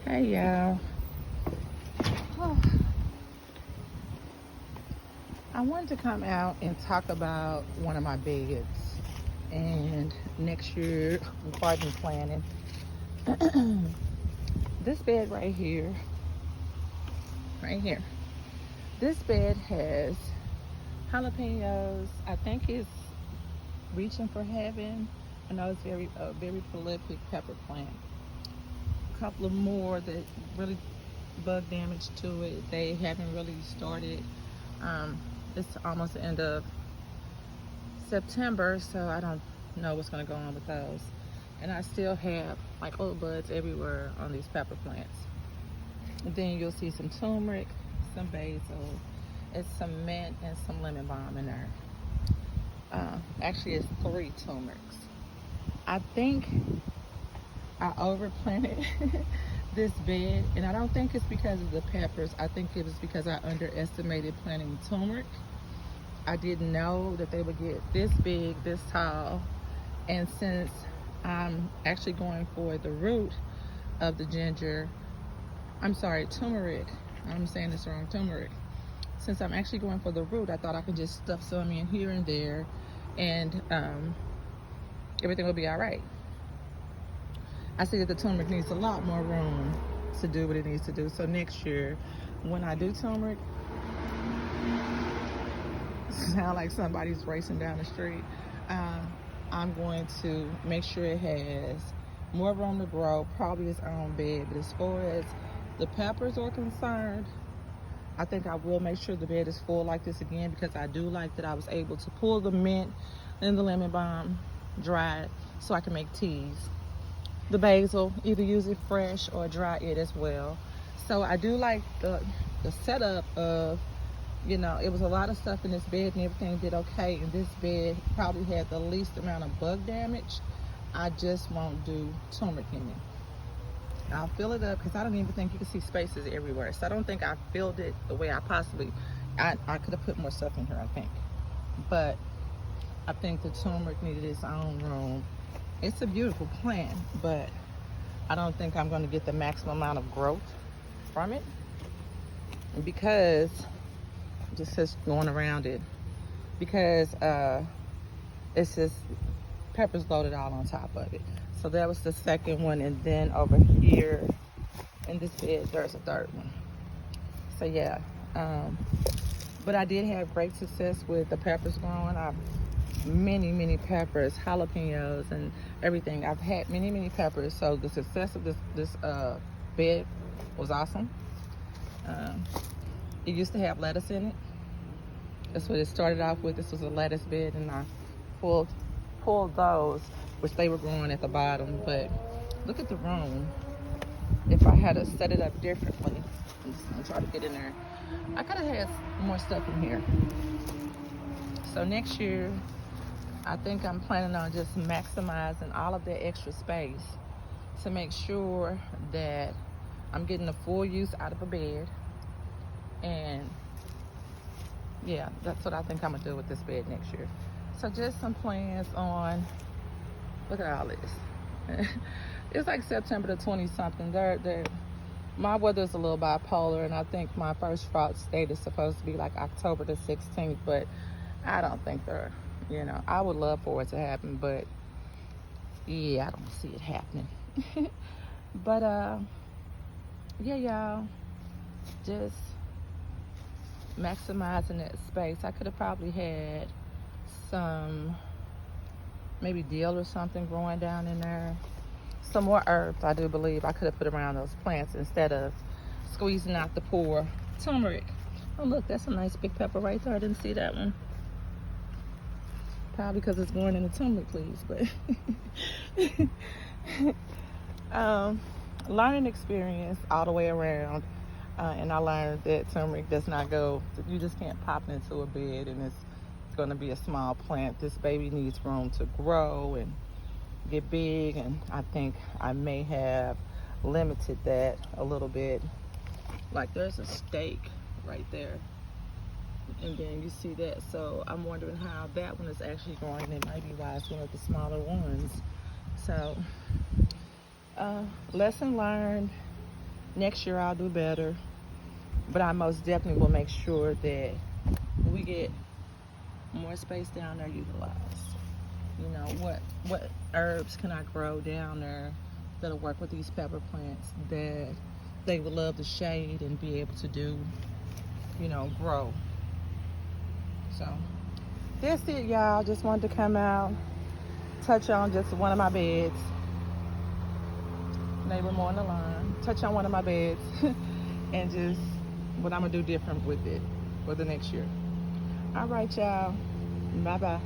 Hey y'all. Oh, I wanted to come out and talk about one of my beds. And next year, I've been planning. This bed right here. This bed has jalapenos. I think it's reaching for heaven. I know it's very prolific pepper plant. A couple of more that really bug damage to it. They haven't really started. Um, it's almost the end of September, so I don't know what's going to go on with those. And I still have like old buds everywhere on these pepper plants. And then you'll see some turmeric, some basil, it's some mint, and some lemon balm in there. Actually, it's 3 turmerics. I think I overplanted this bed, and I don't think it's because of the peppers. I think it was because I underestimated planting turmeric. I didn't know that they would get this big, this tall, and since I'm actually going for the root of the ginger, I'm sorry, turmeric. I'm saying this wrong, turmeric. Since I'm actually going for the root, I thought I could just stuff some in here and there, and everything will be all right. I see that the turmeric needs a lot more room to do what it needs to do. So next year, when I do turmeric, sound like somebody's racing down the street. I'm going to make sure it has more room to grow, probably its own bed. But as far as the peppers are concerned, I think I will make sure the bed is full like this again, because I do like that I was able to pull the mint and the lemon balm dried so I can make teas. The basil, either use it fresh or dry it as well. So I do like the setup of, it was a lot of stuff in this bed and everything did okay. And this bed probably had the least amount of bug damage. I just won't do turmeric in it. I'll fill it up because I don't even think you can see spaces everywhere. So I don't think I filled it the way I could have put more stuff in here, I think. But I think the turmeric needed its own room. It's a beautiful plant, but I don't think I'm going to get the maximum amount of growth from it, because just going around it, because it's just peppers loaded all on top of it. So that was the second one, and then over here in this bed there's a third one. So yeah, but I did have great success with the peppers growing. I've many peppers, jalapenos, and everything. I've had many peppers, so the success of this bed was awesome. It used to have lettuce in it. That's what it started off with. This was a lettuce bed, and I pulled those, which they were growing at the bottom. But look at the room. If I had to set it up differently, I'm just gonna try to get in there. I could have had more stuff in here. So next year, I think I'm planning on just maximizing all of that extra space to make sure that I'm getting the full use out of a bed. And yeah, that's what I think I'm gonna do with this bed next year. So just some plans on, look at all this. It's like September the 20 something. My weather's a little bipolar, and I think my first frost date is supposed to be like October the 16th, but I don't think I would love for it to happen, but yeah, I don't see it happening. But yeah, y'all, just maximizing that space. I could have probably had some maybe dill or something growing down in there. Some more herbs, I do believe I could have put around those plants instead of squeezing out the poor turmeric. Oh look, that's a nice big pepper right there. I didn't see that one. Probably because it's going in the turmeric leaves, but learning experience all the way around. And I learned that turmeric does not go, you just can't pop it into a bed and it's going to be a small plant. This baby needs room to grow and get big, and I think I may have limited that a little bit. Like there's a stake right there, and then you see that, so I'm wondering how that one is actually growing. It might be why it's one of the smaller ones. So lesson learned. Next year I'll do better, but I most definitely will make sure that we get more space down there utilized. You know, what herbs can I grow down there that'll work with these pepper plants that they would love the shade and be able to do, you know, grow. So that's it, y'all. Just wanted to come out, touch on just one of my beds. Neighbor more on the line. Touch on one of my beds and just what I'm gonna do different with it for the next year. All right, y'all. Bye-bye.